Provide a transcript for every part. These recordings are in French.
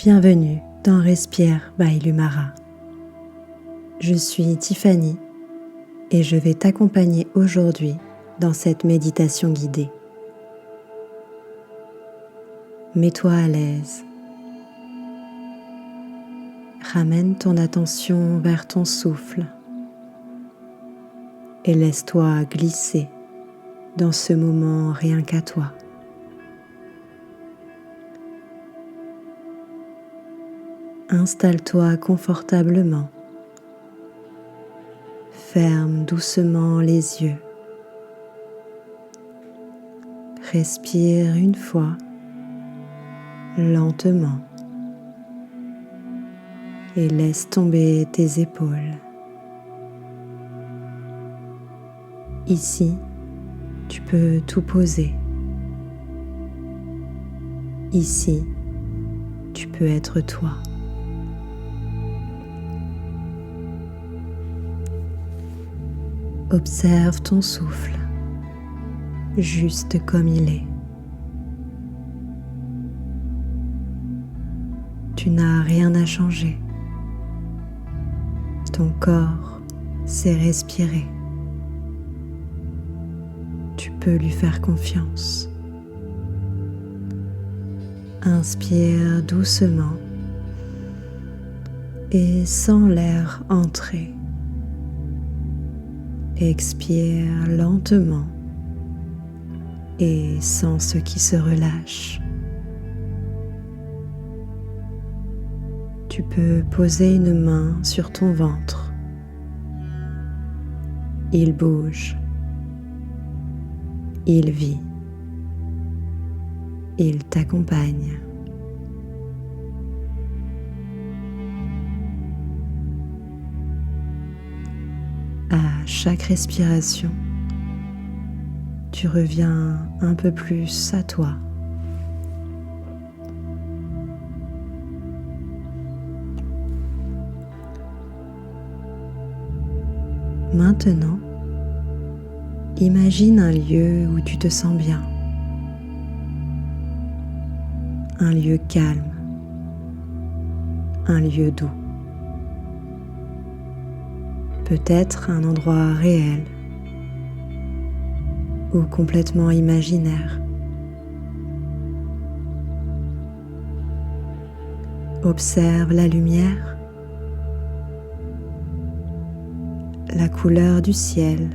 Bienvenue dans Respire by Lumara. Je suis Tiffany et je vais t'accompagner aujourd'hui dans cette méditation guidée. Mets-toi à l'aise. Ramène ton attention vers ton souffle et laisse-toi glisser dans ce moment rien qu'à toi. Installe-toi confortablement. Ferme doucement les yeux. Respire une fois, lentement, et laisse tomber tes épaules. Ici, tu peux tout poser. Ici, tu peux être toi. Observe ton souffle, juste comme il est. Tu n'as rien à changer. Ton corps sait respirer. Tu peux lui faire confiance. Inspire doucement et sens l'air entrer. Expire lentement et sens ce qui se relâche. Tu peux poser une main sur ton ventre. Il bouge. Il vit. Il t'accompagne. À chaque respiration, tu reviens un peu plus à toi. Maintenant, imagine un lieu où tu te sens bien. Un lieu calme. Un lieu doux. Peut-être un endroit réel ou complètement imaginaire. Observe la lumière, la couleur du ciel,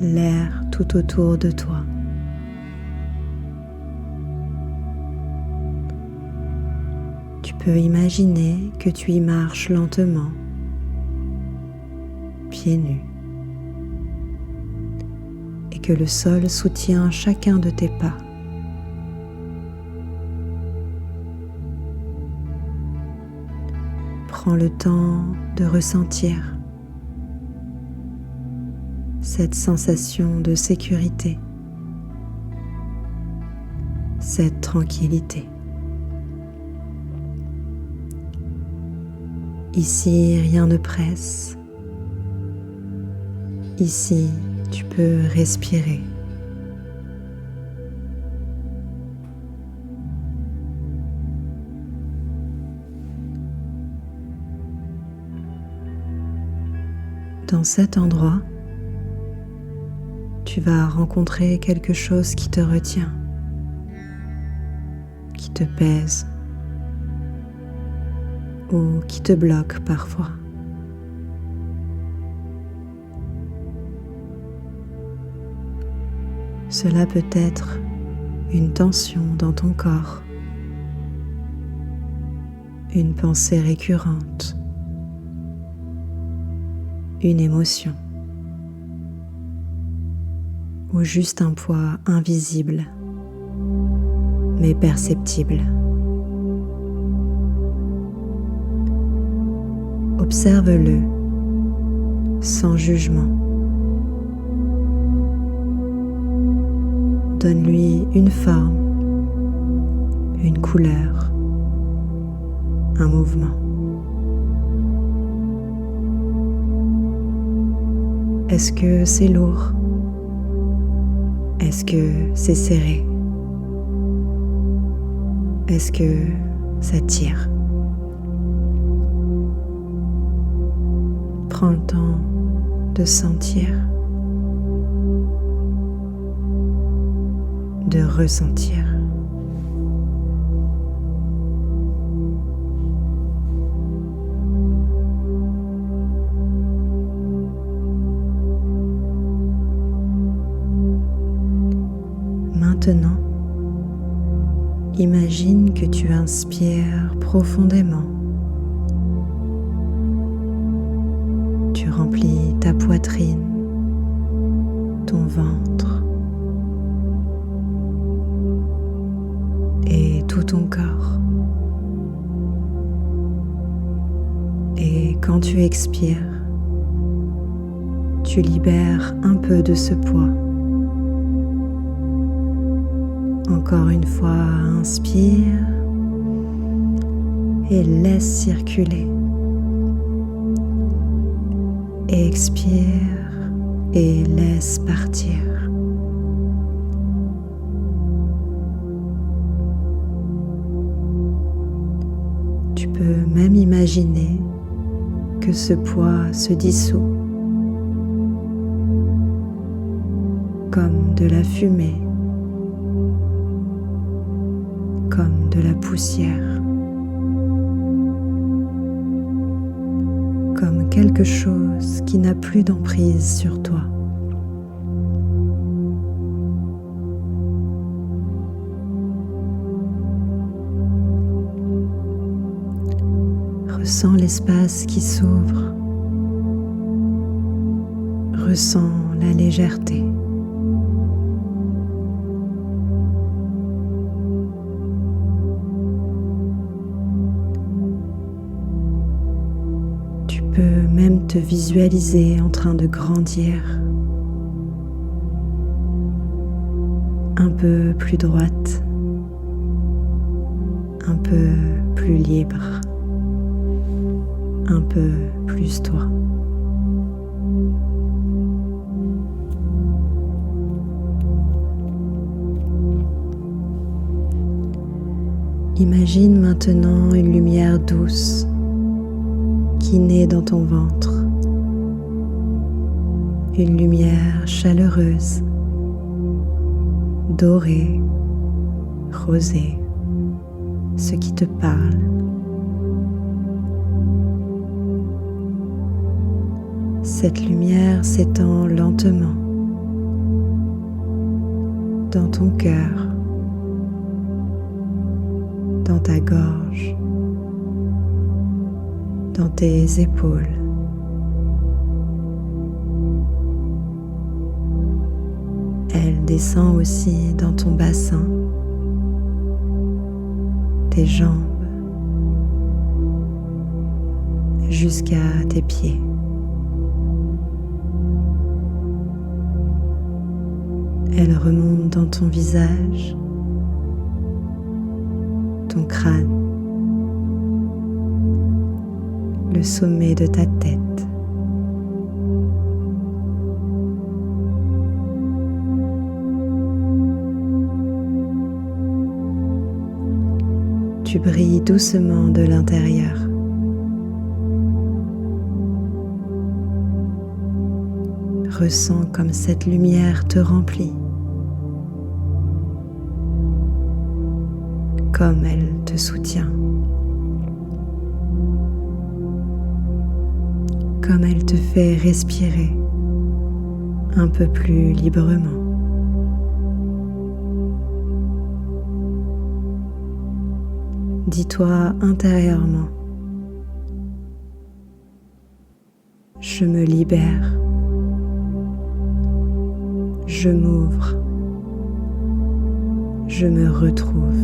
l'air tout autour de toi. Tu peux imaginer que tu y marches lentement, pieds nus, et que le sol soutient chacun de tes pas. Prends le temps de ressentir cette sensation de sécurité, cette tranquillité. Ici, rien ne presse. Ici, tu peux respirer. Dans cet endroit, tu vas rencontrer quelque chose qui te retient, qui te pèse ou qui te bloque parfois. Cela peut être une tension dans ton corps, une pensée récurrente, une émotion, ou juste un poids invisible, mais perceptible. Observe-le sans jugement. Donne-lui une forme, une couleur, un mouvement. Est-ce que c'est lourd? Est-ce que c'est serré? est-ce que ça tire? Prends le temps de sentir, de ressentir. Maintenant, imagine que tu inspires profondément. Tu remplis ta poitrine, ton ventre et tout ton corps. Et quand tu expires, tu libères un peu de ce poids. Encore une fois, inspire et laisse circuler. Expire et laisse partir. Tu peux même imaginer que ce poids se dissout comme de la fumée, comme de la poussière, comme quelque chose qui n'a plus d'emprise sur toi. Ressens l'espace qui s'ouvre, ressens la légèreté. Tu peux même te visualiser en train de grandir, un peu plus droite, un peu plus libre, un peu plus toi. Imagine maintenant une lumière douce qui naît dans ton ventre, une lumière chaleureuse, dorée, rosée, ce qui te parle. Cette lumière s'étend lentement dans ton cœur, dans ta gorge, dans tes épaules. Elle descend aussi dans ton bassin, tes jambes, jusqu'à tes pieds. Elle remonte dans ton visage, ton crâne, le sommet de ta tête. Tu brilles doucement de l'intérieur. Ressens comme cette lumière te remplit, comme elle te soutient, comme elle te fait respirer un peu plus librement. Dis-toi intérieurement, je me libère, je m'ouvre, je me retrouve.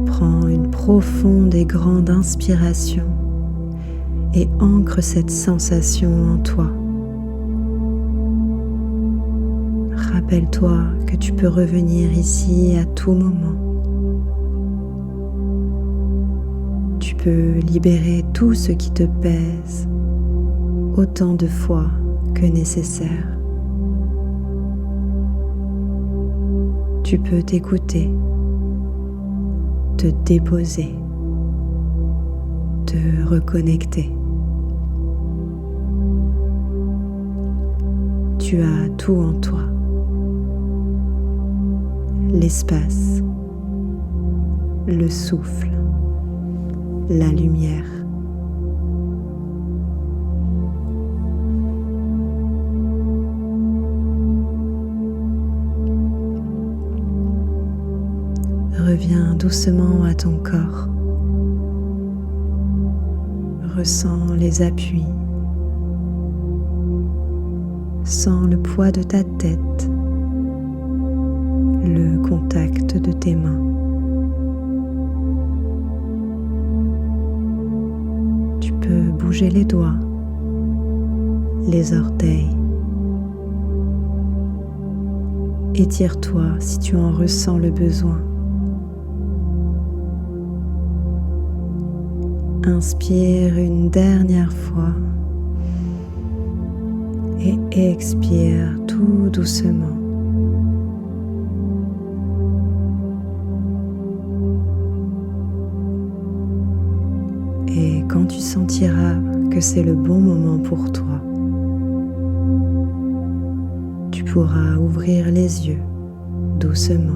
Prends une profonde et grande inspiration et ancre cette sensation en toi. Rappelle-toi que tu peux revenir ici à tout moment. Tu peux libérer tout ce qui te pèse autant de fois que nécessaire. Tu peux t'écouter, te déposer, te reconnecter. Tu as tout en toi. L'espace, le souffle, la lumière. Reviens doucement à ton corps. Ressens les appuis. Sens le poids de ta tête, le contact de tes mains. Tu peux bouger les doigts, les orteils. Étire-toi si tu en ressens le besoin. Inspire une dernière fois et expire tout doucement. Et quand tu sentiras que c'est le bon moment pour toi, tu pourras ouvrir les yeux doucement.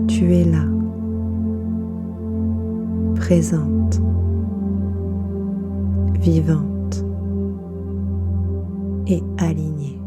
Tu es là, présente, vivante et alignée.